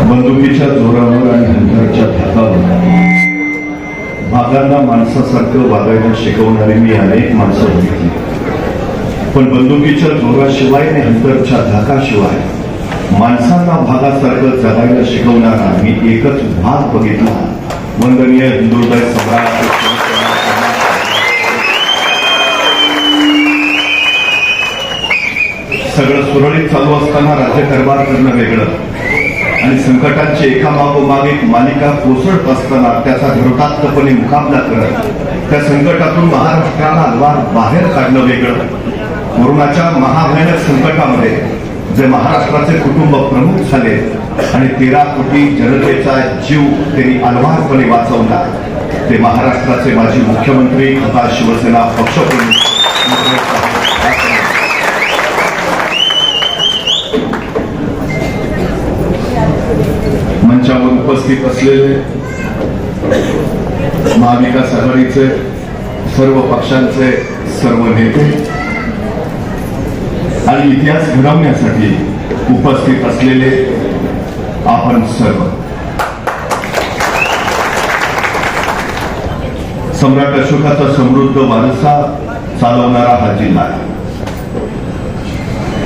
बंदुकीच्या जोरावर आणि हंतरच्या धाकावर भागांना माणसासारखं वागायला शिकवणारी मी अनेक माणसं बघितली, पण बंदुकीच्या जोराशिवाय आणि हंतरच्या धाकाशिवाय माणसांना भागासारखं जगायला शिकवणारा मी एकच भाग बघितला. वंदनीय हिंदुहृदय सम्राट सगळं सुरळीत चालू असताना राज्यकारभार करणं वेगळं आणि संकटांची एकामागोमाग एक मालिका कोसळत असताना त्याचा धीरोदात्तपणे मुकाबला करत त्या संकटातून महाराष्ट्राला बाहेर काढणं वेगळं. कोरोनाच्या महाभयानक संकटामध्ये जे महाराष्ट्राचे कुटुंब प्रमुख झाले आणि 13 कोटी जनतेचा जीव त्यांनी अलवारपणे वाचवला, ते महाराष्ट्राचे माजी मुख्यमंत्री तथा शिवसेना पक्षप्रमुख मंचावर उपस्थित असलेले महाविकास आघाडीचे सर्व पक्षांचे सर्व नेते आणि इतिहास घडवण्यासाठी उपस्थित असलेले आपण सर्व, सम्राट अशोकाचा समृद्ध वारसा चालवणारा हा जिल्हा आहे,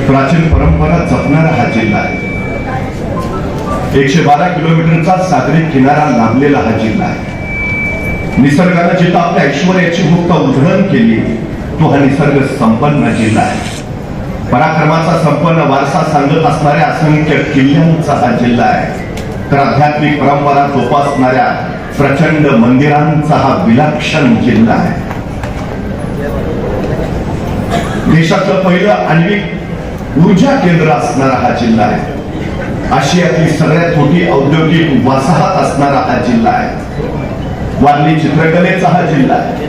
प्राचीन परंपरा जपणारा हा जिल्हा आहे, 112 किलोमीटरचा सागरी किनारा लाभलेला हा जिल्हा आहे. निसर्गानं जिथं आपल्या ऐश्वर्याची मुक्त उधळण केली तो हा निसर्ग संपन्न जिल्हा आहे. पराक्रमाचा संपन्न वारसा सांगत असणाऱ्या असंख्य किल्ल्यांचा हा जिल्हा आहे. तर आध्यात्मिक परंपरा जोपासणाऱ्या प्रचंड मंदिरांचा हा विलक्षण जिल्हा आहे. देशातलं पहिलं आण्विक ऊर्जा केंद्र असणारा हा जिल्हा आहे. आशियातली सगळ्यात मोठी औद्योगिक वसाहत असणारा हा जिल्हा आहे. वारली चित्रकलेचा हा जिल्हा आहे.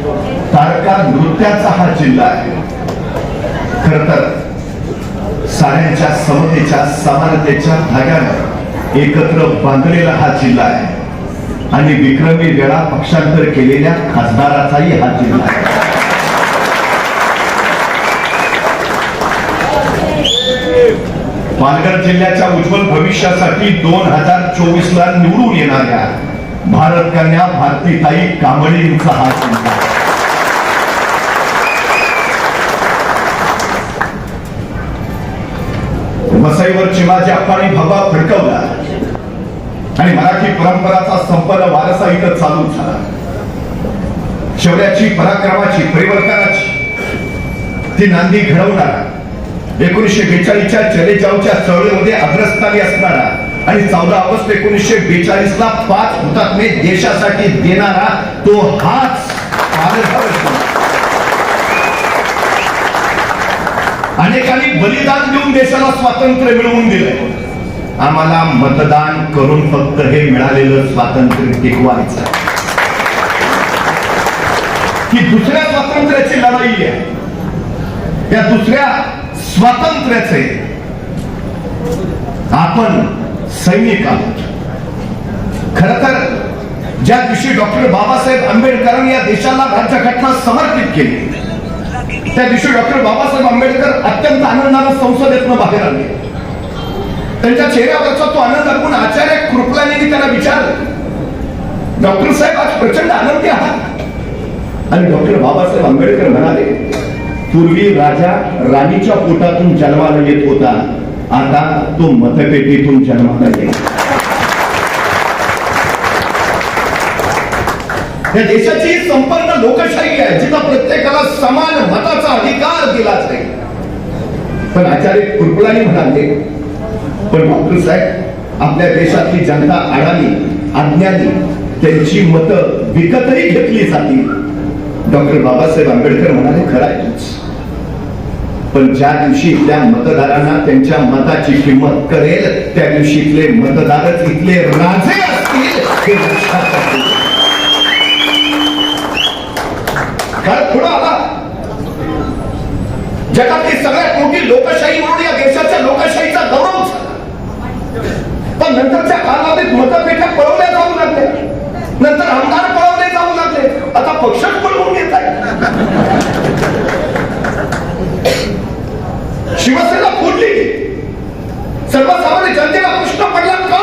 तारका नृत्याचा हा जिल्हा आहे. खर तर साऱ्यांच्या समतेच्या समानतेच्या धाग्यानं एकत्र बांधलेला हा जिल्हा आहे आणि विक्रमी वेळा पक्षांतर केलेल्या खासदाराचाही हा जिल्हा आहे. पालघर जिल्ह्याच्या उज्ज्वल भविष्यासाठी 2024 ला निवडून येणाऱ्या भारत कन्या भारतीताई कांबळेंचा हा जिल्हा. वसईवर चिमाजी अप्पांनी भगवा फडकवला आणि मराठी परंपराचा संपन्न वारसा इथं चालू झाला. शौर्याची, पराक्रमाची, परिवर्तनाची ती नांदी घडवणारा 1942च्या चलेजावच्या चळवळीमध्ये अग्रस्थानी असणारा आणि 14 ऑगस्ट 1942 ला 5 हुतात्मे देशासाठी देणारा तो हाच अनेकांनी बलिदान देऊन देशाला स्वातंत्र्य मिळवून दिलंय. आम्हाला मतदान करून फक्त हे मिळालेलं स्वातंत्र्य टिकवायचं. ही दुसऱ्या स्वातंत्र्याची लढाई आहे. त्या दुसऱ्या स्वातंत्र्याचे आपण सैनिक आहोत. खर तर ज्या दिवशी डॉक्टर बाबासाहेब आंबेडकरांनी या देशाला राज्यघटना समर्पित केली, त्या दिवशी डॉक्टर बाबासाहेब आंबेडकर अत्यंत आनंदाने संसदेतून बाहेर आले. त्यांच्या चेहऱ्यावरचा तो आनंद आपण आचार्य कृपलानींनी त्यांना विचारलं, डॉक्टर साहेब आज प्रचंड आनंदी आहात? आणि डॉक्टर बाबासाहेब आंबेडकर म्हणाले, पूर्वी राजा राणीच्या पोटातून जन्माला येत होता, आता तो मतपेटीतून जन्माला येईल. या देशाची संपन्न लोकशाही आहे जिथं प्रत्येकाला समान मताचा अधिकार दिला जाईल. पण आचार्य कृपलानी म्हणाले, पण डॉक्टर साहेब आपल्या देशातली जनता अडाणी, अज्ञानी, त्यांची मतं विकतही घेतली जातील. डॉक्टर बाबासाहेब आंबेडकर म्हणाले, खरं आहे तूच, पण ज्या दिवशी इथल्या मतदारांना त्यांच्या मताची किंमत करेल त्या दिवशी इथले मतदारच इथले राजे असतील हे लक्षात असतील. काळ पुढे आला. जगातली सगळ्यात मोठी लोकशाही म्हणून या देशाच्या लोकशाहीचा गौरव झाला. पण नंतरच्या काळामध्ये मतपेट्या पळवल्या जाऊ लागल्या, नंतर आमदार पळवले जाऊ लागले, आता पक्षच पळवून घेत आहे. शिवसेना फोडली. सर्वसामान्य जनतेला प्रश्न पडला का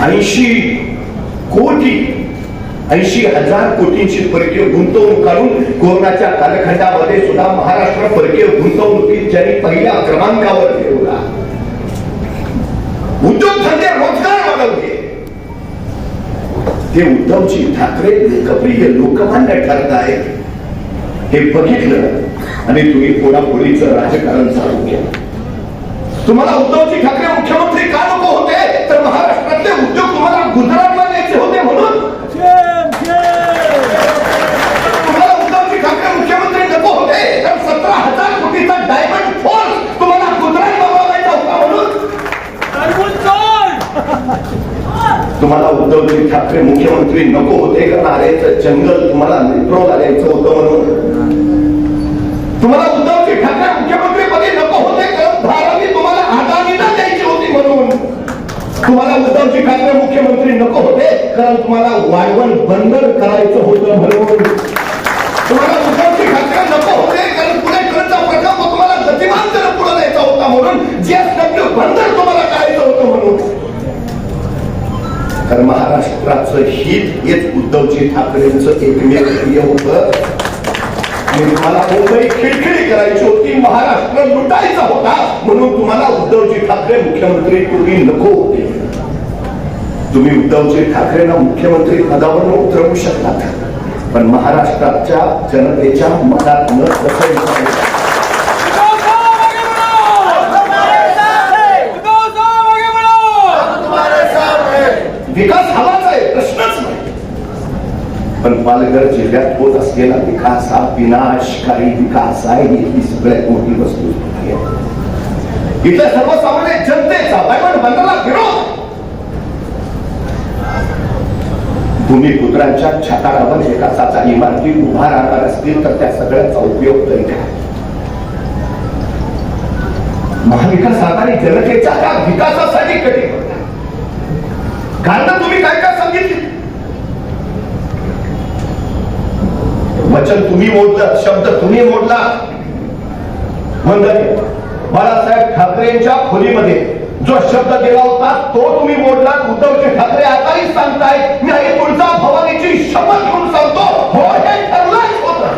80,000 कोटींची परकीय गुंतवणूक काढून कोरोनाच्या कालखंडामध्ये सुद्धा महाराष्ट्र परकीय गुंतवणुकीत ज्यांनी पहिल्या क्रमांकावर ठेवला, उद्योगधंदे रोजगार वाढवले, ते उद्धवजी ठाकरे लोकप्रिय लोकमान्य ठरत आहेत हे बघितलं आणि तुम्ही फोडाफोडीचं राजकारण चालू केलं. तुम्हाला उद्धवजी ठाकरे मुख्यमंत्री का नको होते, तर महाराष्ट्रातले उद्योग तुम्हाला गुजरातला न्यायचे होते म्हणून. तुम्हाला उद्धवजी ठाकरे मुख्यमंत्री नको होते, तर 17,000 कोटीचा डायमंड फोर्स तुम्हाला गुजरातला बनवायचा होता म्हणून. तुम्हाला उद्धवजी ठाकरे मुख्यमंत्री नको होते, कारण आरेचं जंगल तुम्हाला मेट्रोला द्यायचं होतं म्हणून. तुम्हाला उद्धवजी ठाकरे मुख्यमंत्री पदी नको होते, कारण धारावी तुम्हाला अदानीला द्यायची होती म्हणून. तुम्हाला उद्धवजी ठाकरे मुख्यमंत्री नको होते, कारण तुम्हाला वाढवण बंदर करायचं होतं म्हणून. तुम्हाला उद्धवजी ठाकरे नको होते, कारण पुणेकरांचा प्रकल्प तुम्हाला गतिमान जर पुढे द्यायचा होता म्हणून. जीएसडब्ल्यू बंदर तुम्हाला करायचं होतं म्हणून. तर महाराष्ट्राचं हित हेच उद्धवजी ठाकरेंचं एकमेव ध्येय होतं. तुम्हाला मुंबई खिळखिळी करायची होती, महाराष्ट्र लुटायचा होता, म्हणून तुम्हाला उद्धवजी ठाकरे मुख्यमंत्री तुम्ही नको होते. तुम्ही उद्धवजी ठाकरेंना मुख्यमंत्री पदावर उतरवू शकलात, पण महाराष्ट्राच्या जनतेच्या मनात न बसवलं. विकास हवाच आहे, प्रश्नच नाही, पण पालघर जिल्ह्यात होत असलेला विकास हा विनाशकारी विकास आहे. ही सगळ्यात मोठी वस्तू आहे. इथल्या सर्वसामान्य जनतेचा डायमंड बंदरला विरोध. भूमिपुत्रांच्या छताडावर विकासाच्या इमारती उभा राहणार असतील तर त्या सगळ्याचा उपयोग तरी काय. महाविकास आघाडी जनतेच्या त्या विकासासाठी कटिबद्ध. कारण तुम्ही काय काय सांगितले, वचन तुम्ही मोडलं, शब्द तुम्ही मोडला. वंदनीय बाळासाहेब ठाकरेंच्या खोलीमध्ये जो शब्द दिला होता तो तुम्ही मोडला. उद्धवजी ठाकरे आताही सांगताय, मी आई पुढचा भवानीची शपथ घेऊन सांगतो, हो हे ठरलंच होतं.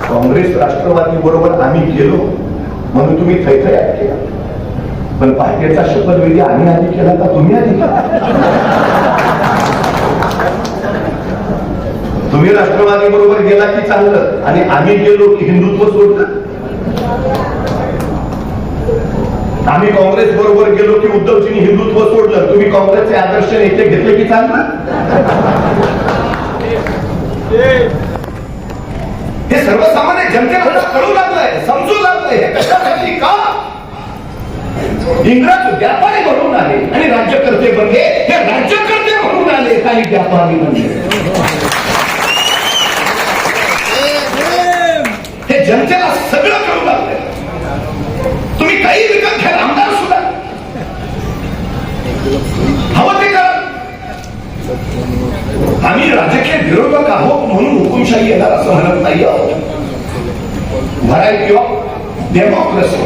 काँग्रेस राष्ट्रवादी बरोबर आम्ही गेलो म्हणून तुम्ही थैथयात केला, पण पार्टीचा शपथविधी आम्ही आधी केला का तुम्ही आधी केला? तुम्ही राष्ट्रवादी बरोबर गेला की चांगलं, आणि आम्ही गेलो की हिंदुत्व सोडलं. आम्ही काँग्रेस बरोबर गेलो की उद्धवजींनी हिंदुत्व सोडलं. तुम्ही काँग्रेसचे आदर्श नेते घेतले की चांगलं. हे सर्वसामान्य जनतेला कळू लागलंय, समजू लागलंय. कशासाठी का इंग्रज व्यापारी म्हणून आले आणि राज्यकर्ते बनले, हे राज्यकर्ते म्हणून आले, काही व्यापारी बनले. हे जनतेला सगळं कळू लागलंय. तुम्ही काही विकत घ्या, आमदार सुद्धा हवं ते करा. आम्ही राजकीय विरोधक आहोत म्हणून हुकुमशाही येणार असं म्हणत नाही आहोत. व्हरायटी ऑफ डेमोक्रेसी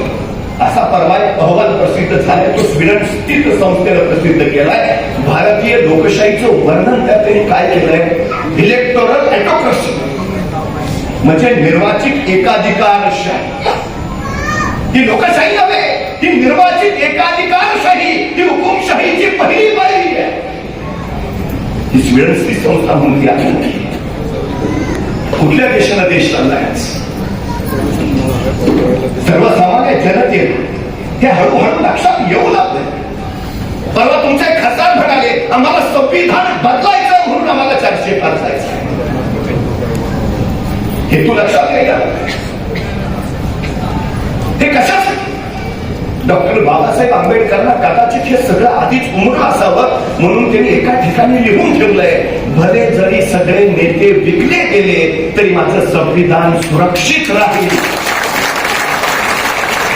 असा परवा अहवाल प्रसिद्ध झालाय, तो स्वीडन स्थित संस्थेनं प्रसिद्ध केलाय. भारतीय लोकशाहीचं वर्णन त्या त्यांनी काय केलंय, इलेक्टोरल ऑटोक्रसी म्हणजे निर्वाचित एकाधिकारशाही. ही लोकशाही नव्हे, ही निर्वाचित एकाधिकारशाही, ही हुकुमशाहीची पहिली पायरी आहे. ही स्वीडन स्थित संस्था म्हणते आहे. कुठल्या देशाला देश चाललाय? सर्वसामान्य जनतेला हे हळूहळू लक्षात येऊ लागले. परवा तुमचे खासदार म्हणाले, आम्हाला संविधान बदलायचं म्हणून आम्हाला 400 पार जायचं. हे तू लक्षात घ्यायला हे कशासाठी? डॉक्टर बाबासाहेब आंबेडकरांना कदाचित हे सगळं आधीच उमरलं असावं म्हणून त्यांनी एका ठिकाणी लिहून ठेवलंय, भले जरी सगळे नेते विकले गेले तरी माझं संविधान सुरक्षित राहील.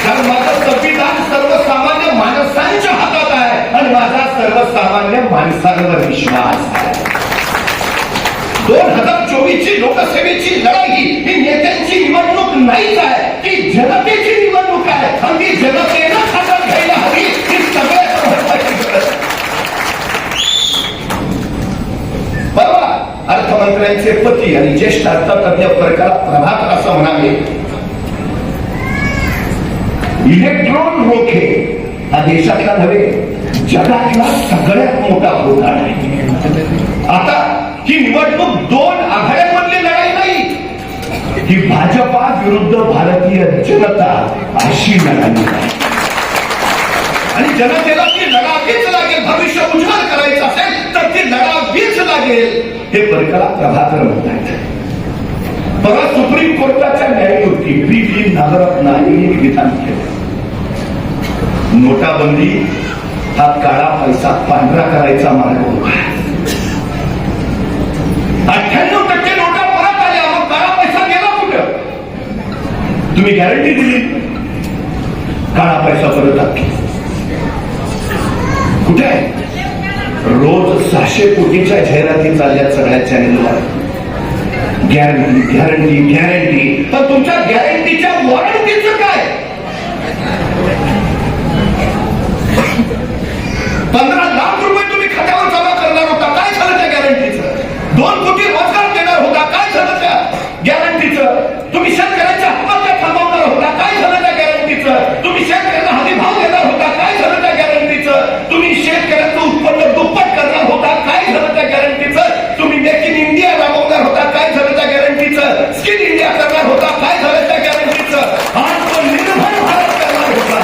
कारण माझं संविधान सर्वसामान्य माणसांच्या हातात आहे आणि माझा सर्वसामान्य माणसांवर विश्वास आहे. 2024 ची लोकसेवेची लढाई ही नेत्यांची निवडणूक नाहीच आहे, ती जनतेची निवडणूक आहे. आणि जनतेनं हातात घ्यायला हवी. अर्थमंत्र्यांचे पती आणि ज्येष्ठ अर्थतज्ञ प्रभाकर असं म्हणाले, इलेक्ट्रॉन रोखे हा देशातला नव्हे जगातला सगळ्यात मोठा घोटाळा आहे. आता ही निवडणूक दोन आघाड्यांमधली लढाई नाही, ही भाजपा विरुद्ध भारतीय जनता अशी लढाई आहे. आणि जनतेला ती लढावीच लागेल. भविष्य उज्ज्वल करायचं असेल तर ती लढावीच लागेल, हे परकला प्रभाकर म्हणतात. परवा सुप्रीम कोर्टाच्या न्यायमूर्ती पी नागरत्न यांनी एक विधान केलं, नोटाबंदी हा काळा पैसा पांढरा करायचा मार्ग होता. 98% नोटा परत आल्या, मग काळा पैसा गेला कुठं? तुम्ही गॅरंटी दिली, काळा पैसा परत आला कुठे आहे? रोज 600 कोटीच्या जाहिराती चालल्या सगळ्या चॅनेलवर. Guarantee guarantee guarantee. पण तुमच्या गॅरंटीच्या वॉरंटीचं काय? 15 लाख रुपये तुम्ही खात्यावर जमा करणार होता, काय झालं त्या गॅरंटीचं? 2 कोटी रोजगार देणार होता, काय झालं त्या गॅरंटीचं? तुम्ही शेतकऱ्यांच्या आत्महत्या थांबवणार होता, काय झालं त्या गॅरंटीचं? तुम्ही शेतकऱ्यांना हमी भाव देणार होता, काय झालं त्या गॅरंटीचं? तुम्ही शेतकऱ्यांचं उत्पन्न दुप्पट करणार होता, काय झालं त्या गॅरंटीचं? तुम्ही मेक इन इंडिया राबवणार होता, काय झालं त्या गॅरंटीचं? स्किल इंडिया करणार होता, काय झालं त्या गॅरंटीचं? आत्मनिर्भर भारत करणार होता,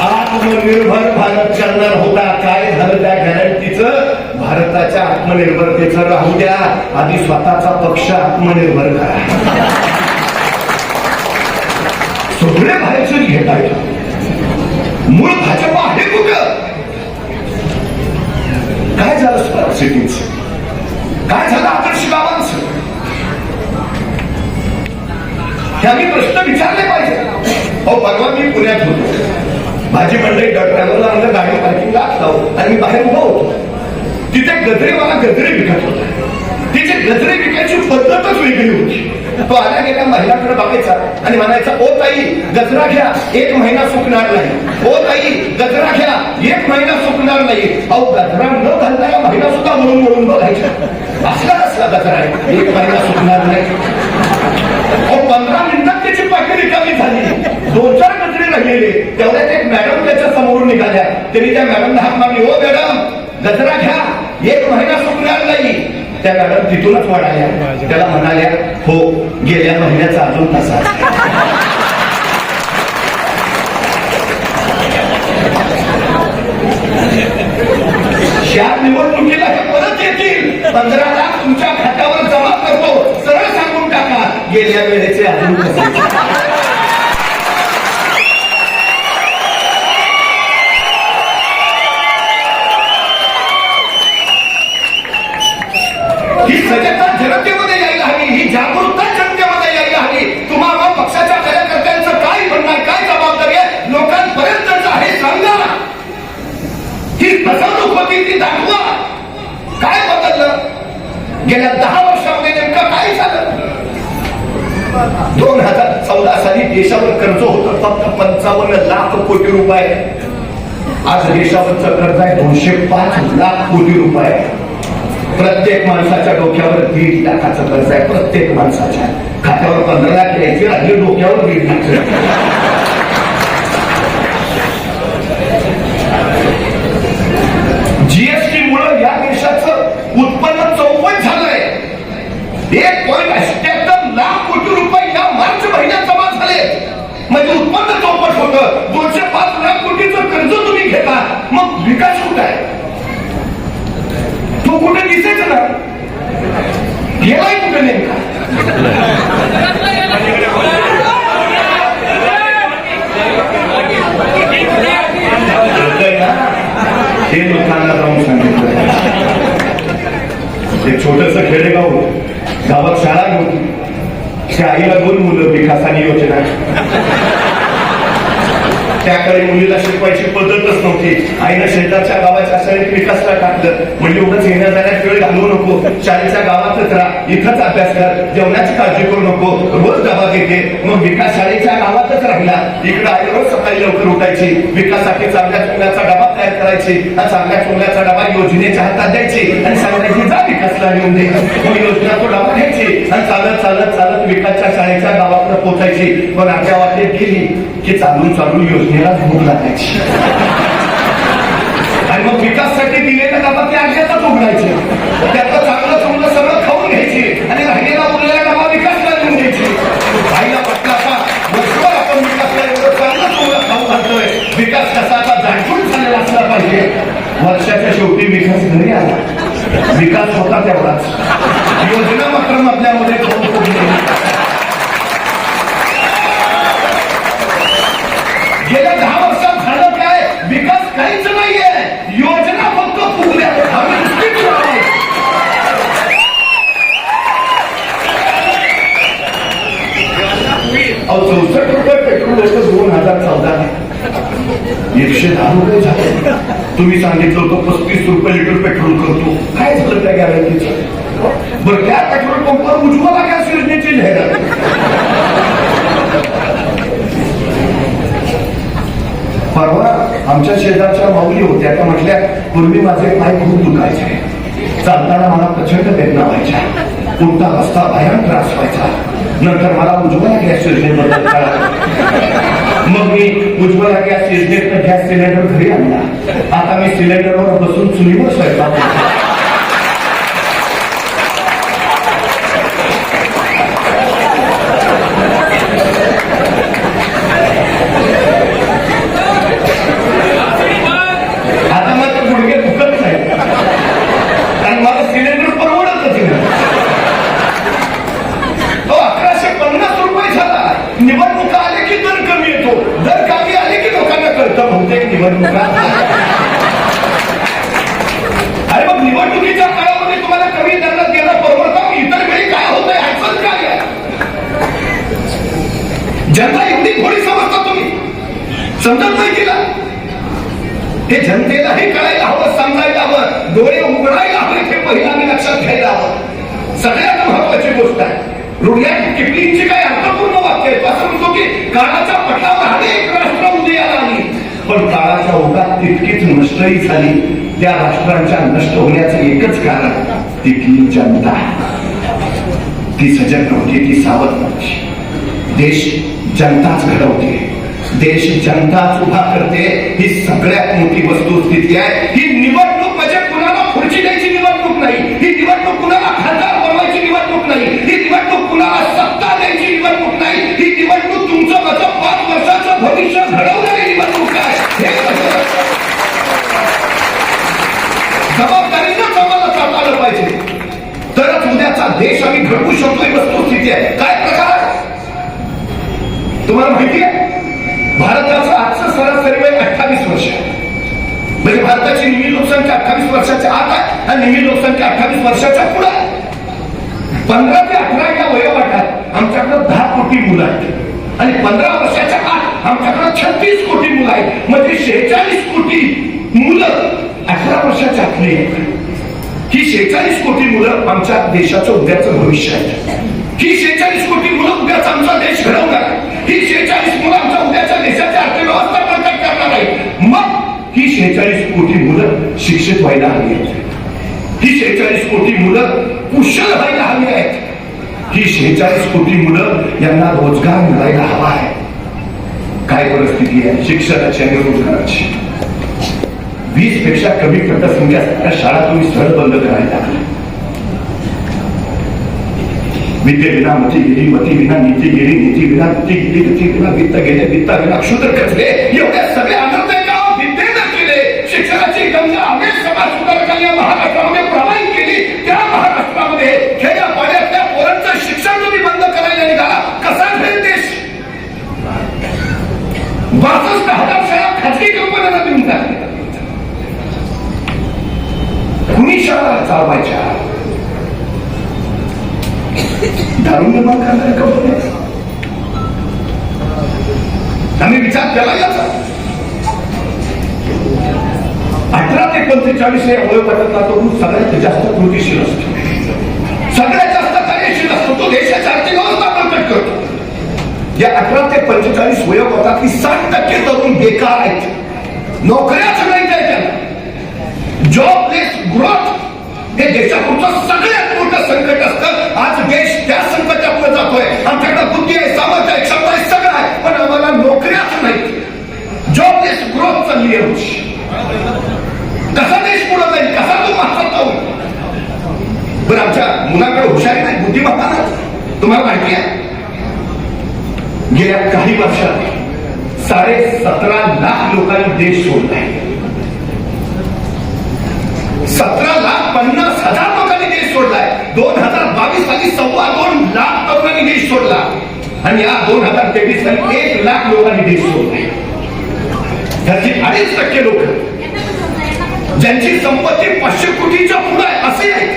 आत्मनिर्भर भारत करणार होता, काय झालं त्या गॅरंटीचं? भारताच्या आत्मनिर्भरतेचं राहू द्या, आधी स्वतःचा पक्ष आत्मनिर्भर करा. सगळे बाहेरच घेता येतं, मूळ भाजपा आहे कुठं? काय झालं स्मार्ट सिटीचं? काय झालं आदर्श गावांचं? हे आम्ही प्रश्न विचारले पाहिजे. अहो, परवा मी पुण्यात होतो, भाजी मंडई ड्रायव्हरला म्हणलं गाडी पार्किंगला असतो आणि मी बाहेर उभा होतो. तिथे गजरेवाला गजरे विकत होता. तिचे गजरे विकायची पद्धतच वेगळी होती. तो आल्या गेल्या महिलाकडे बघायचा आणि म्हणायचा, ओ ताई गजरा घ्या, 1 महिना सुकणार नाही. ओ ताई गजरा घ्या, 1 महिना सुकणार नाही. अहो, गजरा न घालणाऱ्या महिला सुद्धा वळून वळून बघायच्या. असला गजरा आहे, 1 महिना सुकणार नाही. अहो, 15 मिनिटात त्याची पाठी रिकामी झाली. 2-4 गजरे राहिलेले. तेवढ्यात एक मॅडम त्याच्या समोर निघाल्या. त्यांनी त्या मॅडमला हाक मारली, ओ मॅडम गजरा घ्या, 1 महिना सुकणार नाही. त्या मॅडम तिथूनच वाढाल्या. त्याला म्हणाल्या, हो गेल्या महिन्याचा अजून तसा. या निवडणुकीला हे परत येतील. 15 लाख तुमच्या खात्यावर जमा करतो, सरळ सांगून टाका, गेल्या वेळेचे अजून तसे. ही सजगता जनतेमध्ये यायला हवी, ही जागरूकता जनतेमध्ये यायला हवी. तुम्हाला पक्षाच्या कार्यकर्त्यांचं काय म्हणणं आहे, काय जबाबदारी आहे, लोकांपर्यंत आहे सांगा. ही फसवणूक होती ती दाखवा. काय बदललं गेल्या 10 वर्षामध्ये? नेमकं काय झालं? 2014 साली देशावर कर्ज होतं फक्त 55 लाख कोटी रुपये. आज देशावरचं कर्ज आहे 205 लाख कोटी रुपये. प्रत्येक माणसाच्या डोक्यावर 1.5 लाखाचं कर्ज आहे. प्रत्येक माणसाच्या खात्यावर 15 लाख यायचे, राहिले डोक्यावर 1.5 लाख. जीएसटी मुळे या देशाचं उत्पन्न 54 झालंय. 1.78 लाख कोटी रुपये या मार्च महिन्यात जमा झाले. म्हणजे उत्पन्न 54 होतं. 205 लाख कोटीचं कर्ज तुम्ही घेता, मग विकास कुठे आहे? तो कुठे दिसायचं ना? गेलाय कुठे नेमका? हे लोकांना जाऊन सांगितलं. एक छोटस खेडेगाव, गावात शाळा नव्हती. त्या आईला 2 मुलं, विकासानी योजना. त्याकडे मुलीला शिकवायची पद्धतच नव्हती. आईनं शेजारच्या गावाच्या शाळेत विकासला टाकलं. म्हणजे उगाच येण्या जाण्यात वेळ घालवू नको, शाळेच्या गावातच राहा, इथंच अभ्यास कर, जेवणाची काळजी करू नको, रोज डबा घेते. मग विकास शाळेच्या गावातच राहिला. इकडे आईवर सकाळी लवकर उठायची, विकासासाठी चांगल्या चुंगल्याचा डबा तयार करायची, चांगल्या चुंगल्याचा डबा योजनेच्या हातात द्यायची आणि सांगायची जा विकास विकासला नेऊन दे. मग योजना तो डावा घ्यायची आणि चालत चालत चालत विकासच्या शाळेच्या गावाकडे पोहोचायची. पण अर्ध्या वाटेत गेली की चालून चालून योजनेलाच भूक लागायची आणि मग विकाससाठी दिलेल्या डबा ते अर्ध्याचाच उघडायचे. त्यातलं चांगलं चांगलं सगळं खाऊन घ्यायची आणि राहिलेला उरलेला डबा विकासला नेऊन द्यायची. आईला वाटलं आता वर्षभर आपण विकासला एवढं चांगलं चांगलं खाऊ घालतोय, विकास कसा आता जाणून झालेला असला पाहिजे. वर्षाच्या शेवटी विकास घरी आला. विकास होता तेवढाच, योजना मात्र मधल्यामध्ये गेल्या 10 वर्षात झालं काय? विकास काहीच नाहीये, योजना फक्त फुगल्या. अहो 64 रुपये पेट्रोल होतं 2014. 110 रुपये झाले. तुम्ही सांगितलं होतं 35 रुपये लिटर पेट्रोल करतो. काय झालं त्या गॅरंटीचं? बरं, त्या पेट्रोल पंपवर उज्ज्वला गॅस योजनेची जाहिरात. परवा आमच्या शेजारच्या माऊली होत्या, त्या म्हटल्या पूर्वी माझे पाय खूप दुखायचे, चालताना मला प्रचंड वेदना व्हायच्या, कोणता रस्ता भयान त्रास व्हायचा. नंतर मला उज्ज्वला गॅस योजनेबद्दल कळालं. मग मी उज्ज्वला गॅस योजनेत गॅस सिलेंडर घरी आणला. आता मी सिलेंडरवर बसून चुलीवर स्वयंपाक. आता मात्र गुडघे दुखत नाही आणि मला सिलेंडर परवडतच नाही. तो 1150 रुपये झाला. निवडणुका आले की दर कमी येतो, दर कमी आले की लोकांना कळतं बहुतेक निवडणुका. अरे मग निवडणुकीच्या काळामध्ये तुम्हाला कमी दरात देणं परवडतं, इतर वेळी काय होतंय ह्याच काय आहे? जनता एवढी थोडी समजता तुम्ही, समजत नाही तिला. हे जनतेलाही कळायला हवं, समजायला हवं, डोळे उघडायला हवे, हे पहिल्यांदा लक्षात घ्यायला हवं. सगळ्यात महत्वाची गोष्ट आहे. रुडियार्ड किपलिंगची काय अर्थपूर्ण वाक्य आहे. असं म्हणतो की काळाच्या पटावर अनेक राष्ट्र उदयाला आली, पण काळाच्या ओघात तितकीच नष्टही झाली. त्या राष्ट्रांच्या नष्ट होण्याचं एकच कारण तिथली जनता. ती सजग नव्हती, ती सावध नव्हती. देश जनताच घडवते, देश जनताच उभा करते. ही सगळ्यात मोठी वस्तुस्थिती आहे. ही निवडणूक म्हणजे कुणाला खुर्ची द्यायची निवडणूक नाही, ही निवडणूक कुणाला खासदार बनवायची निवडणूक नाही, ही निवडणूक कुणाला सत्ता द्यायची निवडणूक नाही, ही निवडणूक तुमचं माझं 5 वर्षाचं भविष्य घडवणारी निवडणूक आहे. जबाबदारीनं आम्हाला चालवलं पाहिजे, तरच उद्याचा देश आम्ही घडवू शकतो. ही वस्तुस्थिती आहे. काय प्रकार आहे तुम्हाला माहिती आहे? भारताचं आजचं सरासरी वय 28 वर्ष आहे. म्हणजे भारताची निम्मी लोकसंख्या 28 वर्षाच्या आत आहे आणि निम्मी लोकसंख्या 28 वर्षाच्या पुढे आहे. 15 ते 18 या वयोगटात आमच्याकडे 10 कोटी मुलं आहेत आणि 15 वर्षाच्या आत आमच्याकडे 36 कोटी मुलं आहेत. म्हणजे 46 कोटी मुलं 18 वर्षाच्या आतली आहेत. ही 46 कोटी मुलं आमच्या देशाचं उद्याचं भविष्य आहे. ही 46 कोटी मुलं उद्याचा आमचा देश घडवणार आहे. ही 46 मुलं आमच्या उद्याच्या देशाची अर्थव्यवस्था प्रकट करणार आहे. मग ही 46 कोटी मुलं शिक्षित व्हायला हवी आहेत. ही 46 कोटी मुलं कुशल व्हायला हवी आहेत. ही 46 कोटी मुलं यांना रोजगार मिळायला हवा आहे. काय परिस्थिती आहे शिक्षणाची आणि रोजगाराची? 20 पेक्षा कमी पटसंख्या असणाऱ्या शाळा तुम्ही सरळ बंद करायला लागल्या. विद्ये विना मती गेली, मती विना नीती गेली, नीती विना गती गेली, गती विना वित्त गेले, वित्ता विना क्षुद्र कचले. एवढे सगळे अनर्थ का विद्येनं केले. शिक्षणाची गंगा अनेक समाज सुधारकांनी महाराष्ट्रामध्ये प्रवाहित केली. त्या महाराष्ट्रामध्ये खेड्या पाड्यातल्या पोरांचं शिक्षण तुम्ही बंद करायला निघाला. कसा झाला देश? 62,000 शाळा खाजगी कंपन्यांना देऊन टाकल्या. कुणी शाळा चालवायच्या? दारू निर्माण करणाऱ्या कंपन्या. आम्ही विचार केला याचा. 18 ते 45 या वयोगटातला तो सगळ्यात जास्त कृतीशील असतो, सगळ्यात जास्त कार्यशील असतो. तो देशाची आर्थिक व्यवस्था प्रकट करतो. या 18 ते 45 वयोगटातली 60% तरुण बेकार आहेत. नोकऱ्याच नाही त्याला. जॉबलेस ग्रोथ हे देशापुढचं सगळ्यात मोठं संकट असतं. आज देश त्या संकटातून जातोय. आमच्याकडे बुद्धी आहे, सामर्थ्य आहे, क्षमता आहे, सगळं आहे, पण आम्हाला नोकऱ्याच नाही. जॉबलेस ग्रोथ चालली आहे. कसा देश पुढे जाईल, कसा तो महासत्ता होईल? बरं, आमच्या मुलांकडे हुशारी नाही, बुद्धिमत्ता नाही. तुम्हाला माहिती आहे, गेल्या काही वर्षात 17.5 लाख लोकांनी देश सोडलाय. 17,50,000 लोकांनी देश सोडलाय. 2022 साली 2.25 लाख तरुणांनी देश सोडला आणि या 2023 साली 1 लाख लोकांनी देश सोडलाय. त्याची 2.5% लोक ज्यांची संपत्ती 500 कोटीच्या पुढे आहे असे आहेत,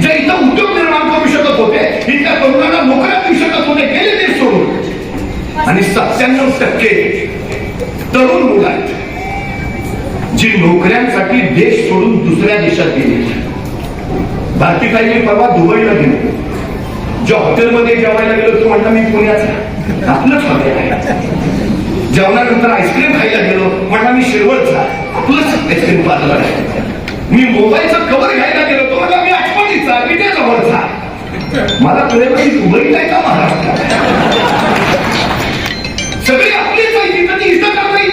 जे इथं उद्योग निर्माण करू शकत होते, इथल्या तरुणांना नोकऱ्या देऊ शकत होते, गेले देश सोडून. आणि 97% तरुण मुलं आहेत जी नोकऱ्यांसाठी देश सोडून दुसऱ्या देशात गेली. भारतीताई, मी परवा दुबईला गेलो. ज्या हॉटेलमध्ये जेवायला गेलो तो म्हणला मी पुण्याचा, आपलंच हॉटेल आहे. जेवणानंतर आईस्क्रीम खायला गेलो, म्हणला मी शिरवळचा, आपलंच आईस्क्रीम पार्लर आहे. मी मोबाईलचं कव्हर घ्यायला गेलो तो म्हणला मी आठवणीचा, विट्याजवळचा. मला कळलं की दुबई नाही का महाराष्ट्रात. सगळी आपलीच आहे, तिथं ती इथं का नाही.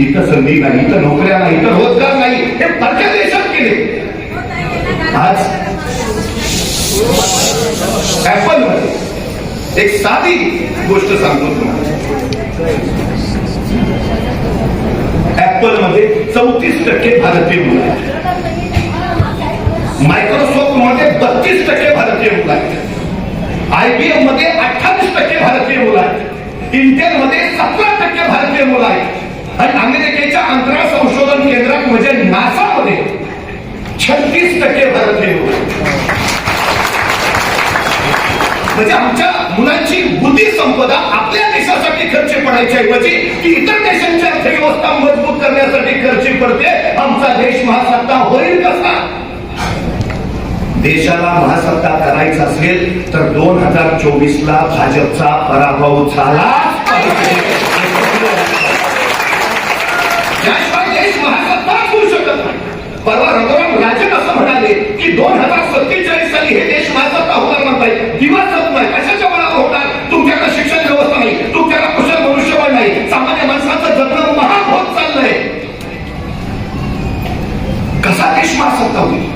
इथं संधी नाही, इथं नोकऱ्या नाही, इथं रोजगार नाही, हे परक्या देशात केले. आज ऍपल मध्ये एक साधी गोष्ट सांगतो तुम्हाला. ऍपल मध्ये 34% भारतीय मुलं आहेत. मायक्रोसॉफ्ट मध्ये 32% भारतीय मुलं आहेत. IBM मध्ये 28% भारतीय मुलं आहेत. इंटेल मध्ये 17% भारतीय मुलं आहेत. आणि अमेरिकेच्या अंतराळ संशोधन केंद्रात म्हणजे नासा मध्ये 36% भारतीय मुलं आहेत. म्हणजे आमच्या मुलांची बुद्धी संपदा आपल्या देशासाठी खर्च पडायच्या ऐवजी ती इतर देशांची अर्थव्यवस्था मजबूत करण्यासाठी खर्च पडते. आमचा देश महासत्ता होईल कसा? देशाला महासत्ता करायचा असेल तर 2024ला भाजपचा पराभव झाला. त्याशिवाय देश महासत्ता होऊ शकत नाही. परवा रघुराम राजन असं म्हणाले की 2047 साली हे देश महासत्ता होणार म्हणताय. दिवस जात नाही, कशाच्या बळावर होणार? तुमच्याकडे शिक्षण व्यवस्था नाही, तुमच्याकडे कुशल मनुष्यबळ नाही, सामान्य माणसाचं जगणं महाग होत चाललंय. कसा देश महासत्ता होईल?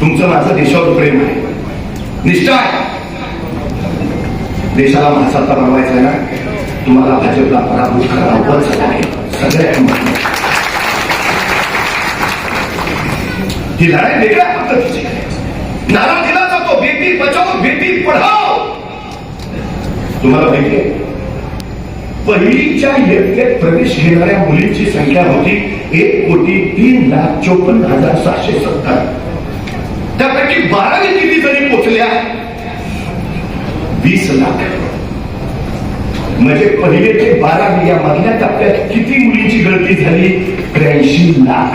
तुमचं माझं देशावर प्रेम आहे, निष्ठा आहे. देशाला महासत्ता बनवायचा आहे ना, तुम्हाला भाजपला पराभूत करावंच आहे. सगळ्यात ही लढाई वेगळ्या पद्धतीची. नारा दिला जातो बेटी बचाओ बेटी पढाओ. तुम्हाला माहिती आहे, पहिलीच्या इयत्तेत प्रवेश घेणाऱ्या मुलींची संख्या होती 1,03,54,770. त्यापैकी 12वी किती जणी पोचल्या? 20 लाख. म्हणजे पहिले ते 12वी या मधल्या टप्प्यात किती मुलींची गळती झाली? 83 लाख.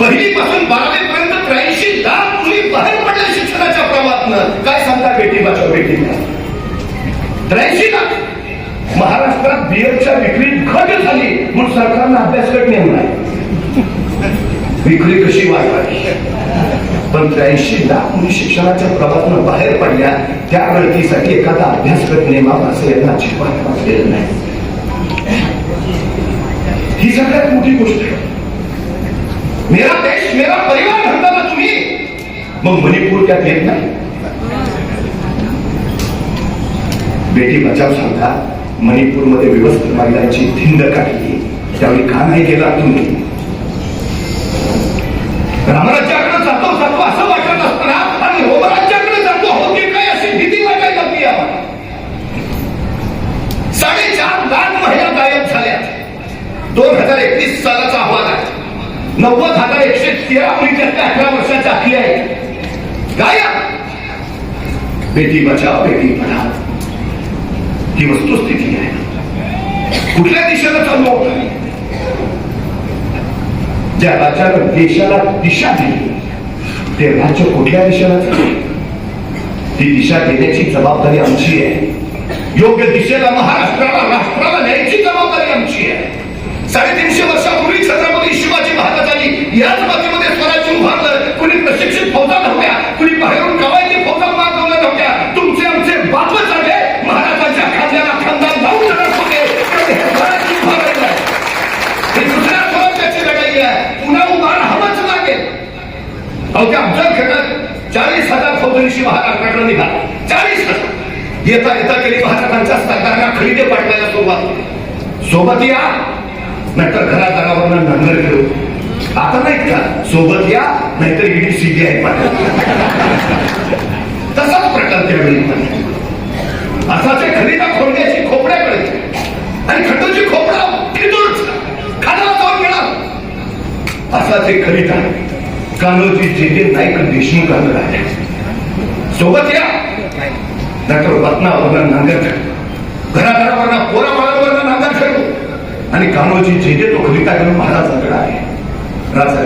पहिलीपासून 12वी पर्यंत 83 लाख मुली बाहेर पडल्या शिक्षणाच्या प्रवाहातनं. काय सांगता बेटी बचाओ बेटी पढाओ? 83 लाख. महाराष्ट्रात बियरच्या विक्रीत घट झाली म्हणून सरकारनं अभ्यासगट नेमलाय. विक्री कशी वाढवावी? पण 83 लाख मुली शिक्षणाच्या प्रवाहातनं बाहेर पडल्या, त्या गळतीसाठी एखादा अभ्यासगट नेमावा असं यांना अजिबात वाटलेलं नाही. ही सगळ्यात मोठी गोष्ट आहे. मेरा देश मेरा परिवार म्हणता ना तुम्ही, मग मणिपूर त्यात येत नाही. बेटी बचाव सांगता, मणिपूरमध्ये व्यवस्थित महिलांची धिंड काढली, त्यावेळी का नाही गेला तुम्ही? रामराज्याकडे जातो जातो असं वाटत असताना आणि रोमराज्याकडे जातो हो की काय अशी भीती वाटायला लागली आम्हाला. 4.5 लाख महिला गायब झाल्या. 2021 सालाचा अहवाल आहे. 90,113 मुली त्यातल्या 18 वर्षाच्या आखली आहेत गायब. बेटी बचाओ बेटी पढाओ ही वस्तुस्थिती आहे. कुठल्या दिशेला चाललो? ज्या राज्यानं देशाला दिशा दिली ते राज्य कुठल्या दिशेला चालले? ती दिशा देण्याची जबाबदारी आमची आहे. योग्य दिशेला महाराष्ट्राला राष्ट्राला न्यायची जबाबदारी आमची आहे. 350 वर्षापूर्वी छत्रपती शिवाजी महाराजांनी याच मातीमध्ये स्वराज्य उभारलं. येता येता केली महाराजांच्या सरकारला खळीने पाडवायला सुरुवात. सोबत या नाहीतर घरात दारावरनं नांगर घेऊ. आता नाहीत का सोबत या नाहीतर ईडी सीबीआय पाठव. तसाच प्रकार त्यावेळी असाचे खलिता खोडण्याची खोपड्याकडे आणि खंडूची खोपडा फिरूच खानाला जाऊन मिळाला. असाचे खलिता कान्होजी जे नाईक देशमुखांना राहिले. सोबत या नाहीतर वतनावरनं नांगर ठेवू. घराघरावरनं पोराबाळावरनं नांगर ठेवू. आणि कान्होजी जे तो खलिता घेऊन महाराजांकडे आहे. राजा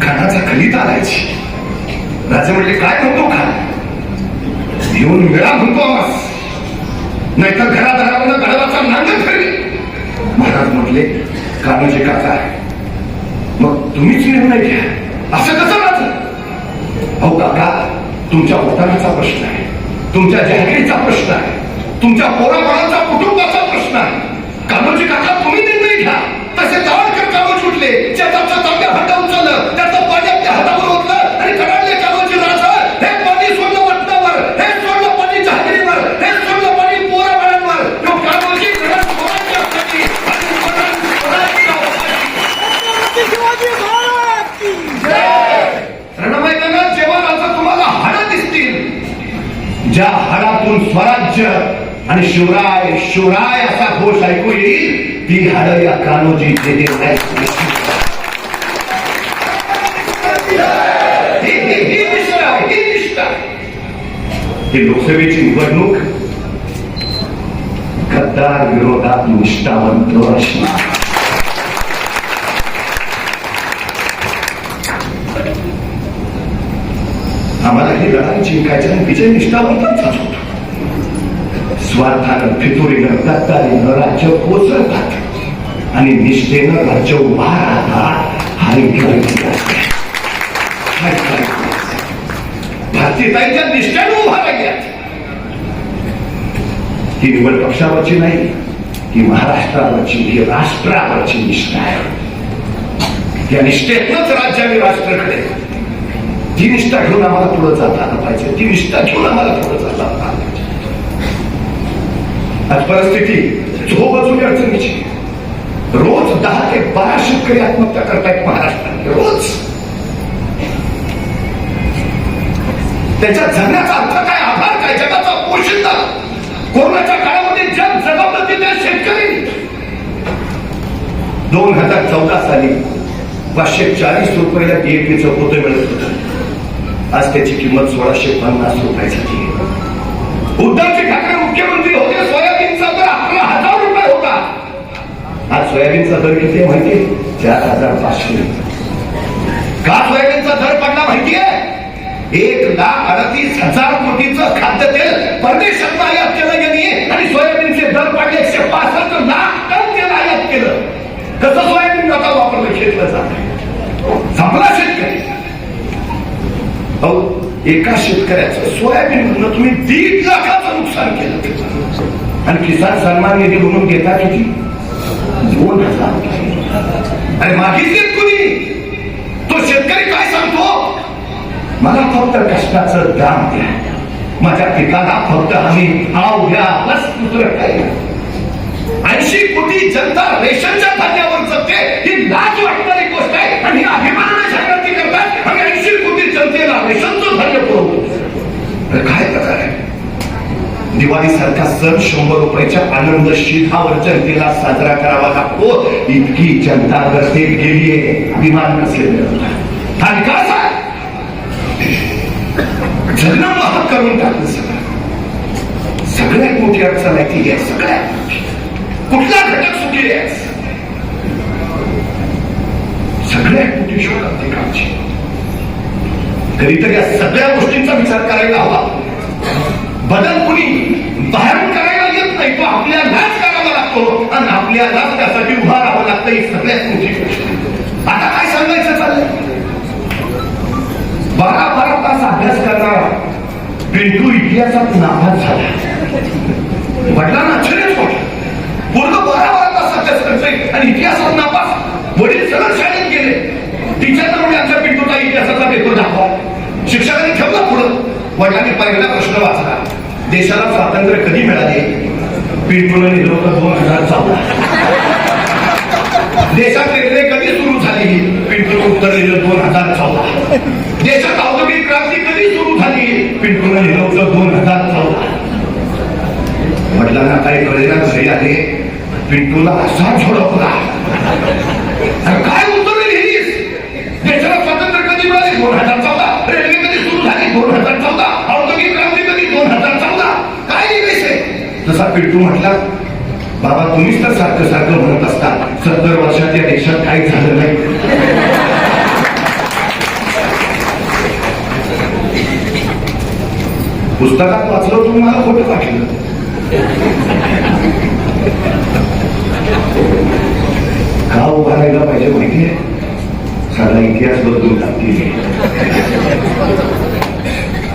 खानाचा खलिता आलायची. राजा म्हटले काय म्हणतो खान? येऊन मिळा म्हणतो आम्हास नाहीतर घरादारावरनं गडावाचा नांगर ठेवी. महाराज म्हटले कान्होजी काका मग तुम्हीच निर्णय घ्या. असं कसं राजा? अहो काका तुमच्या वतनाचा प्रश्न आहे, तुमच्या जहागिरीचा प्रश्न आहे, तुमच्या पोराबाळांचा कुटुंबाचा प्रश्न आहे. कान्होजी काका तुम्ही निर्णय घ्या. तसे जावळकर कान्होजी उठले. शेताचं तांब्या हाता उचललं, त्याचं पाणी आपल्या हातावर ओतलं आणि कडाडले कान्होजी राजा. हे पाणी सोडलं वतनावर, हे सोडलं पाणी जहागिरीवर, हे सोडलं पाणी पोराबाळांवर. तो कान्होजी घरात पोरांच्या हाती आणि पोरांच्या रणमैदानात जेव्हा राजा तुम्हाला हाडं दिसतील, ज्या हाडातून स्वराज्य आणि शिवराय शिवराय असा घोष ऐकू येईल, ती हाडं या कान्होजी जे ही लोकसभेची निवडणूक गद्दार विरोधात निष्ठावंत असणार. आम्हाला ही लढाई जिंकायची आणि विजय निष्ठावंतांचाच होतो. स्वार्थानं फितुरीनं गद्दारीनं राज्य कोसळतात आणि निष्ठेनं राज्य उभा राहतात. भारतीताईच्या निष्ठेनं उभा राहिल्यात. ही निवड पक्षावरची नाही, ही महाराष्ट्रावरची, ही राष्ट्रावरची निष्ठा आहे. या निष्ठेतनंच राज्याने राष्ट्राकडे ती निष्ठा घेऊन आम्हाला पुढे जाता आलं पाहिजे. ती निष्ठा घेऊन आम्हाला पुढे जाता आलं पाहिजे. आज परिस्थिती झोबजून अडचणीची. रोज 10 ते 12 शेतकरी आत्महत्या करतायत महाराष्ट्रात. रोज. त्याच्या जगण्याचा अर्थ काय, आधार काय, जगाचा पोशिंदा. कोरोनाच्या काळामध्ये जग जगवलं ते त्या शेतकरी. 2014 साली 540 रुपयाला DAPचं पोतं मिळत होतं. आज त्याची किंमत 1650 रुपये झाली. उद्धवजी ठाकरे मुख्यमंत्री होते, सोयाबीनचा दर 11,000 रुपये होता. आज सोयाबीनचा दर किती आहे माहितीये? 4,500. का सोयाबीनचा दर पडला माहितीये? 1,38,000 कोटीचं खाद्यतेल परदेशात आयात केलं गेली आणि सोयाबीनचे दर पडले 165 लाख टन तेल आयात केलं. कसं सोयाबीन आता वापरलं घेतलं जात? संपला शेतकरी. एका शेतकऱ्याचं सोयाबीन म्हणून तुम्ही 1.5 लाखाचं नुकसान केलं. आणि किसान सन्मान निधी म्हणून घेता किती? 2,000. आणि मागितलीत कुणी? तो शेतकरी काय सांगतो? मला फक्त कष्टाचं दाम द्या, माझ्या पिकाला फक्त आम्ही भाव द्या, बस दुसरं काही. 80 कोटी जनता रेशनच्या धान्यावर जगते. ही लाज वाटणारी गोष्ट आहे आणि ही अभिमानाने जाहिराती करतात. आम्ही 80 कोटी जनतेला रेशनचं धान्य पुरवतो. काय प्रकार आहे? दिवाळी सारखा सण 100 रुपयाच्या आनंद शिधावर जनतेला साजरा करावा लागतो. इतकी जनता गर्दीत गेलीये. अभिमान नसलेला हा विकास आहे. जगणं महाग करून टाकलं सगळं. सगळ्यात मोठी अडचण आहे ती आहे. सगळ्यात कुठला घटक सुखी आहे? सगळ्यात मोठी शोध ती कामची. कधीतरी या सगळ्या गोष्टींचा विचार करायला हवा. बदल कुणी बाहेरून करायला येत नाही, तो आपल्यालाच करावा लागतो आणि आपल्यालाच त्यासाठी उभा राहावं लागतं. ही सगळ्यात मोठी गोष्ट. आता काय सांगायचं चाललंय? 12 तास अभ्यास करणारा पिंटू इतिहासात नापास झाला. वडिलांना आश्चर्यच वाटलं. पूर्ण 12 तास अभ्यास करतोय आणि इतिहासात नापास. वडील सरळ शाळेत गेले. टीचरना म्हणजे आमच्या पिंटूचा इतिहासाचा पेपर दाखवा. शिक्षकांनी ठेवला पुढं. वडिलांनी पहिला प्रश्न वाचला. देशाला स्वातंत्र्य कधी मिळाले? पिंटूला लिहिलं होतं 2014. देशात रेल्वे कधी सुरू झाली? पिंटूला उत्तर लिहिलं 2014. देशात औद्योगिक क्रांती कधी सुरू झाली? पिंटूला लिहिलं होतं 2014. वडिलांना काही कळेना, घरी आले, पिंटूला असा झोडपला. काय उत्तर लिहिलीस? देशाला स्वातंत्र्य कधी मिळाले? 2014. रेल्वे कधी सुरू झाली? 2014. औद्योगिक क्रांती कधी? 2014. काय लिहिलीस? जसा पिंटू म्हटला, बाबा तुम्हीच तर सारखं सारखं म्हणत असता 70 वर्षात या देशात काही झालं नाही. पुस्तकात वाचलं तुम्ही मला खोटं वाटलं. का उभा राहिला पाहिजे माहितीये? सगळा इतिहास बदलून टाकतील.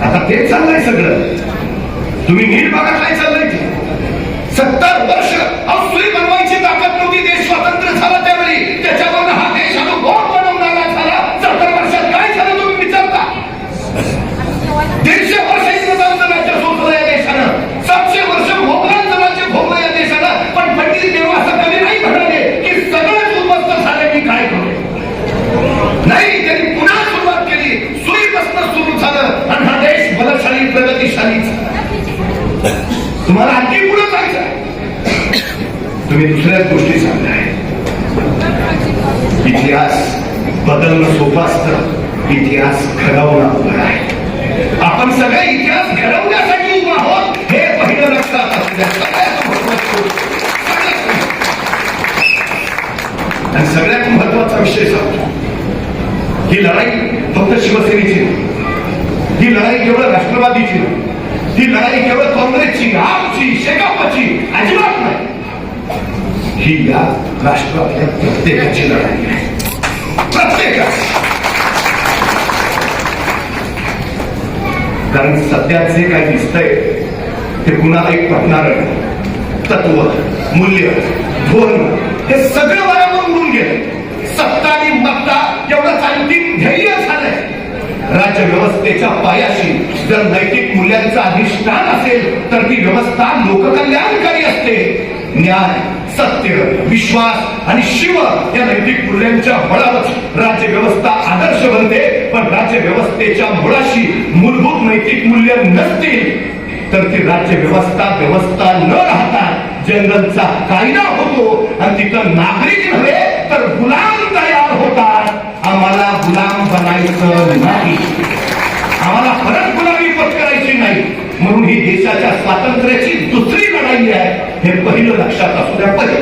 आता तेच चाललंय सगळं. तुम्ही नीट बघा काय चाललंय ते. 70 वर्ष सुई बनवायची ताकद नव्हती. देश स्वतंत्र झाला त्यावेळी. त्याच्यावर हा देश अनुभव बनवणारा झाला. 70 वर्षात काय झालं तुम्ही विचारता? 150 वर्ष इंग्रजांचं राज्य सोडलं या देशानं. 700 वर्ष भोगलांचं राज्य भोगलं या देशानं. पण पंडित देव असं कधी नाही म्हणाले की सगळंच उद्ध्वस्त झालं, मी काय करू? नाही, त्यांनी पुन्हा सुरुवात केली. सुईपासून सुरू झालं आणि हा देश बलशाली प्रगतीशाली. तुम्हाला आणखी पुढे जायचं. तुम्ही दुसऱ्याच गोष्टी सांगताय. इतिहास बदलणं सोपं असतं, इतिहास घडवणं अवघड आहे. आपण सगळे इतिहास घडवण्यासाठी उभा आहोत, हे पहिलं लक्षात असू द्या. आणि सगळ्यात महत्वाचा विषय सांगतो. ही लढाई फक्त शिवसेनेची, ही लढाई केवळ राष्ट्रवादीची, ही लढाई केवळ काँग्रेसची, आमची, शेकापची अजिबात नाही. ही या राष्ट्रातल्या प्रत्येकाची लढाई आहे. प्रत्येकाची. कारण सध्या जे काही दिसतंय ते कुणालाही पटणार तत्व, मूल्य, धोरण हे सगळं बरोबर उडून गेलं. सत्ता आणि मत्ता एवढंच अंतिम ध्येय झालंय. राज्य व्यवस्थेच्या पायाशी जर नैतिक मूल्यांचं अधिष्ठान असेल तर ती व्यवस्था लोककल्याणकारी असते. न्याय, सत्य, विश्वास आणि शिव या नैतिक मूल्यांच्या बळावर राज्य व्यवस्था आदर्श बनते. पण राज्य व्यवस्थेच्या मुळाशी मूलभूत नैतिक मूल्य नसतील तर ती राज्य व्यवस्था न राहता जंगलचा कायदा होतो आणि तिथं नागरिक नव्हे तर गुलाम तयार होतात. आम्हाला गुलाम बनायचं नाही. आम्हाला परत गुलामी पत्करायची नाही. म्हणून ही देशाच्या स्वातंत्र्याची दुसरी लढाई आहे, हे पहिलं लक्षात असू द्या. पहिलं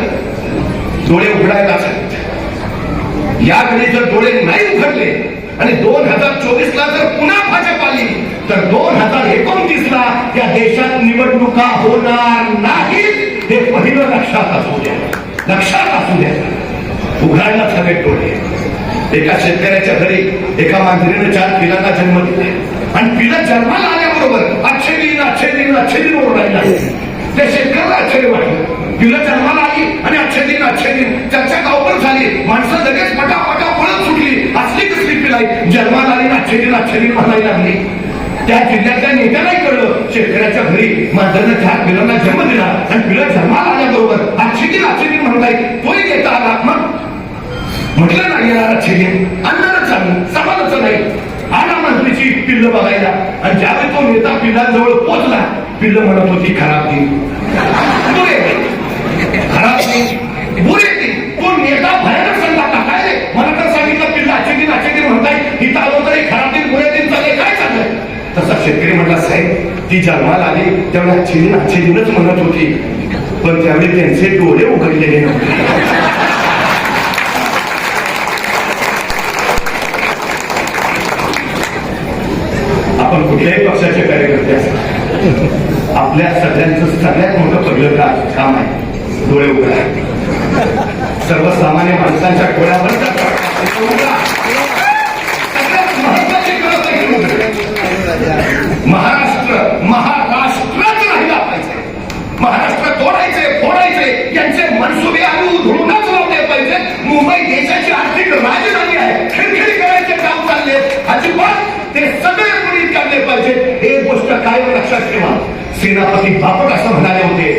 डोळे उघडायला सांगितलं. यावेळी जर डोळे नाही उघडले आणि 2024ला जर पुन्हा भाजप आली तर 2029ला या देशात निवडणुका होणार नाहीत, हे पहिलं लक्षात असू द्या. लक्षात असू द्या. उघडायलाच हवे डोळे. एका शेतकऱ्याच्या घरी एका मांजरीनं 4 पिलांना जन्म दिला आणि पिलं जन्माला आल्याबरोबर अच्छे दिन ओरडायला. त्या शेतकऱ्याला आश्चर्य वाटलं. पिलं जन्माला आली आणि अच्छे दिन चर्चा गावभर झाली. माणसं लगेच पटापटा पळत सुटली. असली कसली पिलाई जन्माला आली, अच्छे दिन म्हणायला लागली. त्या जिल्ह्यातल्या नेत्यालाही कळलं शेतकऱ्याच्या घरी मांजरीनं 4 पिलांना जन्म दिला आणि पिलं जन्माला आल्याबरोबर अच्छे दिन म्हणताय. तोही नेता आला. मग म्हटलं नाही येणार अच्छे दिन, आणणारच आम्ही, समानच नाही. आला मंत्रीची पिल्लं बघायला आणि ज्यावेळी तो नेता पिल्लांजवळ पोचला, पिल्लं म्हणत होती खराब दिन, खराब दिन, बुरे दिन. तो नेता भयानक सांगता काय रे, मला तर सांगितलं पिल्लं अच्छे दिन म्हणताय, इथं आलो तरी खराब दिन बुरे दिन चालले, काय चाललंय? तसा शेतकरी म्हटला, साहेब ती जन्माला आली त्यावेळी अच्छे दिनच म्हणत होती, पण त्यावेळी त्यांचे डोळे उघडलेले नव्हते. आपण कुठल्याही पक्षाचे कार्यकर्ते असतात, आपल्या सगळ्यांचं सगळ्यात मोठं पहिलं काम आहे डोळे उघडा. सर्वसामान्य माणसांच्या डोळ्यावर सगळ्यात महत्वाची गरज आहे. महाराष्ट्रच राहिला पाहिजे. महाराष्ट्र फोडायचे यांचे मनसुबे आम्ही उधळूनच लावले पाहिजे. मुंबई देशाची आर्थिक राजधानी आहे, खिळखिळी करायचे काम चालले. अजिबात ते सगळे काढले पाहिजे. एक गोष्ट काय लक्षात ठेवा, सेनापती बापट असं म्हणाले होते,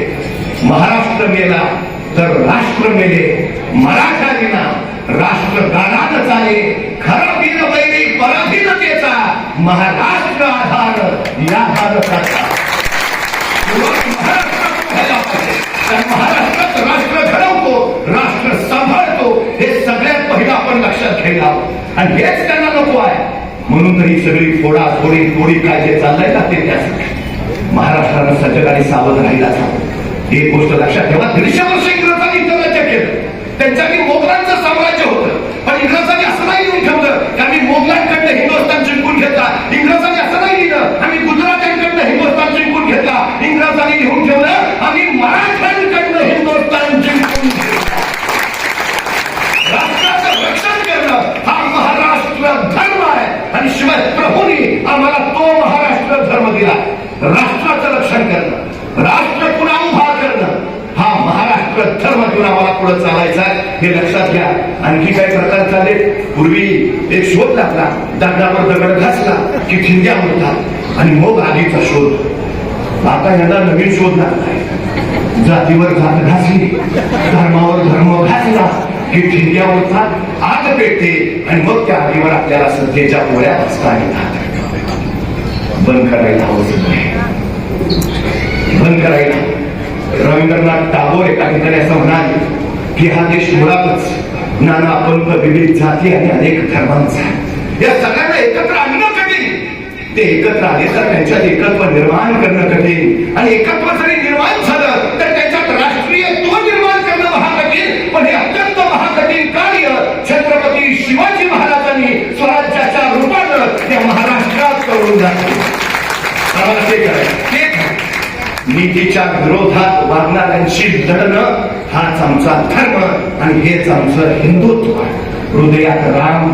महाराष्ट्र मेला तर राष्ट्र मेले, मराठा विना राष्ट्र गाडात चाले, खरा वीर वैरी पराधीनतेचा महाराष्ट्र आधार या भारताचा. महाराष्ट्रात राष्ट्र घडवतो, राष्ट्र सांभाळतो, हे सगळ्यात पहिलं आपण लक्षात घ्यायला हवं. आणि हेच त्यांना नको आहे. म्हणून तरी सगळी फोडाफोडी तोडी काय जे चाललंय ना ते त्यासाठी महाराष्ट्रानं सजग आणि सावध राहिलाच हवं. एक गोष्ट लक्षात ठेवा, 150 वर्ष इंग्रजांनी इथं राज्य केलं. त्यांच्याकडे मोगलांचं साम्राज्य होतं, पण इंग्रजांनी असं नाही लिहून ठेवलं की आम्ही मोगलांकडनं हिंदुस्थान जिंकून घेतला. इंग्रजांनी असं नाही लिहिलं आम्ही गुजरात्यांकडनं हिंदुस्थान जिंकून घेतला. इंग्रजांनी लिहून ठेवलं आम्ही मराठ्यांकडनं हिंदुस्थान जिंकून घेतला. राष्ट्राचं रक्षण करणं हा महाराष्ट्र धर्म आहे. आणि शिवाय प्रभूंनी आम्हाला तो महाराष्ट्र धर्म दिला. राष्ट्राचं रक्षण करणं, राष्ट्र पुन्हा उभा करणं हा महाराष्ट्र धर्म घेऊन आम्हाला पुढे चालायचा आहे, हे लक्षात घ्या. आणखी काही प्रकार चालले. पूर्वी एक शोध लागला, दगडावर दगड घासला की ठिणग्या उडतात आणि मग आगीचा शोध. आता यांना नवीन शोध लागलाय, जातीवर जात घासली, धर्मावर धर्म घासला की ठिणग्या उडतात, आग पेटते आणि मग त्या आगीवर आपल्याला सत्तेच्या पोळ्या वाजता येतात. बंद करायला हवं, बंद करायला. रवींद्रनाथ टागोर एका ठिकाणी असं म्हणाले की हा देश मुळातच नाना पंथ विविध जाती आणि अनेक धर्मांचा. या सगळ्यांना एकत्र आणणं कठीण. ते एकत्र आले तर त्यांच्यात एकत्व निर्माण करणं कठीण. आणि एकत्व जरी निर्माण झालं तर त्यांच्यात राष्ट्रीयत्व निर्माण करणं महाकठीण. पण हे अत्यंत महाकठीण कार्य छत्रपती शिवाजी महाराजांनी स्वराज्याच्या रूपानं या महाराष्ट्रात करून दाखवलं. आम्हाला ते करायचं. नीतीच्या विरोधात वागणाऱ्यांशी लढणं हाच आमचा धर्म आणि हेच आमचं हिंदुत्व. हृदयात राम,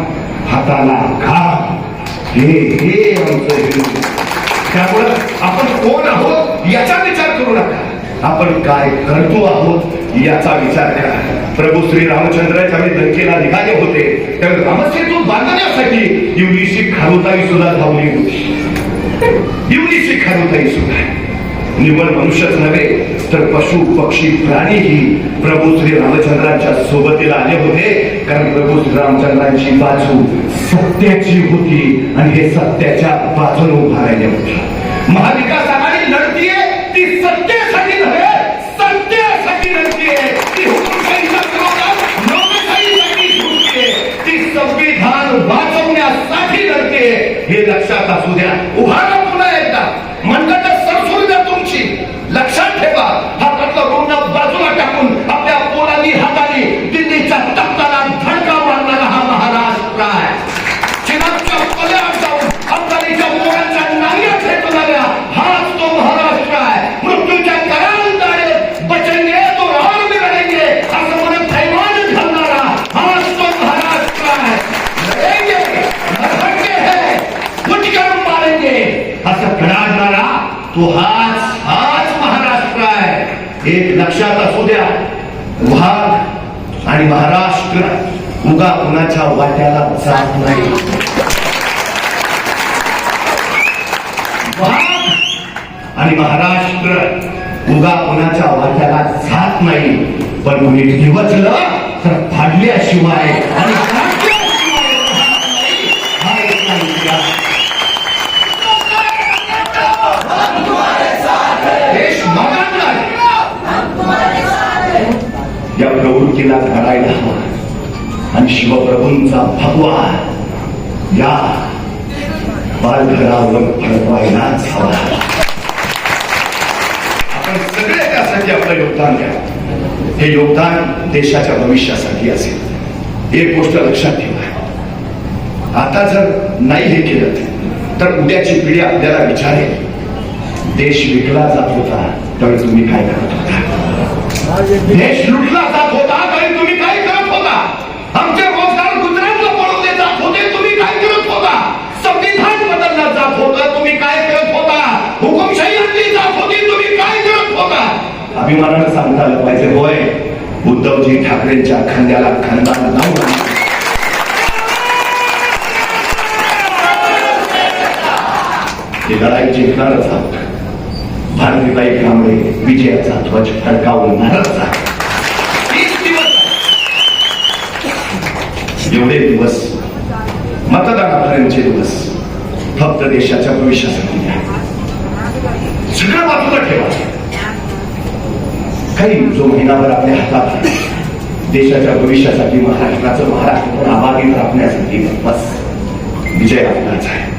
हाताला घाम, हे आमचं हिंदुत्व. त्यामुळं आपण कोण आहोत याचा विचार करू नका, आपण काय करतो आहोत याचा विचार करा. प्रभू श्री रामचंद्र ज्यावेळी लंकेला निघाले होते त्यावेळी रामसेतू बांधण्यासाठी एवढीशी खारुताई सुद्धा धावली होती. एवढीशी खारुताई सुद्धा. निव्वळ मनुष्यच नव्हे तर पशु पक्षी प्राणीही प्रभू श्री रामचंद्रांच्या सोबतीला आले होते, कारण प्रभू श्री रामचंद्रांची बाजू सत्याची होती आणि हे सत्याच्या बाजूने उभा राहिले होते. महाविकास आघाडी लढतीये ती सत्तेसाठी नव्हे, सत्यासाठी लढतीये. ती हुकुमशाहीच्या विरोधात लोकशाहीसाठी झुकते. ती संविधान वाचवण्यासाठी लढते. हे लक्षात असू द्या. उभा पुन्हा एकदा म्हणतात लक्षात ठेवा. हातातला रोंडा बाजूला टाकून आपल्या पोलानी हाताने दिल्लीच्या तख्ताला धडका मारणारा हा महाराष्ट्र आहे. चिनाबच्या पल्यात जाऊन अफगाणीच्या पोरांच्या नांग्या फेकणाऱ्या हाच तो महाराष्ट्र आहे. मृत्यूच्या करांताळे बचेंगे तो और भी लढेंगे असं म्हणत थैमान घालणारा हाच तो महाराष्ट्र आहे. लढेंगे, लढेंगे है, फुटकर मारेंगे असं कडाडणारा तो हाच महाराष्ट्र आहे. एक लक्षात असू द्या, वाघ आणि महाराष्ट्र उगा कुणाच्या वाट्याला जात नाही. वाघ आणि महाराष्ट्र उगा कुणाच्या वाट्याला जात नाही. पण नीट दिवसलं तर फाडल्याशिवाय आणि या प्रवृत्तीला घडायला हवा आणि शिवप्रभूंचा भगवा या बालघरावर फडकवायलाच हवा. आपण सगळे त्यासाठी आपलं योगदान द्या. हे योगदान देशाच्या भविष्यासाठी असेल. एक गोष्ट लक्षात ठेवा, आता जर नाही हे केलं तर उद्याची पिढी आपल्याला विचारेल, देश विकला जात होता त्यावेळी तुम्ही काय करत होता? देश लुटला जात होता तरी तुम्ही काय करत होता? आमचे रोजगार गुजरातला पळवले जात होते, तुम्ही काय करत होता? संविधान बदललं जात होतं, तुम्ही काय करत होता? हुकुमशाही आणली जात होती, तुम्ही काय करत होता? अभिमानानं सांगता आलं पाहिजे, होय उद्धवजी ठाकरेंच्या खांद्याला खांदा लावून ही लढाई जिंकणारच आहोत. भारतीबाई कांबळे विजयाचा ध्वज फडकावणारच आहे. 30 दिवस एवढे दिवस मतदानापर्यंतचे दिवस फक्त देशाच्या भविष्यासाठी द्या. सगळं बाजूला ठेवा. काही जो महिनाभर आपल्या हातात आहे, देशाच्या भविष्यासाठी महाराष्ट्राचं महाराष्ट्र आबादी राखण्यासाठी बस विजय आपलाच आहे.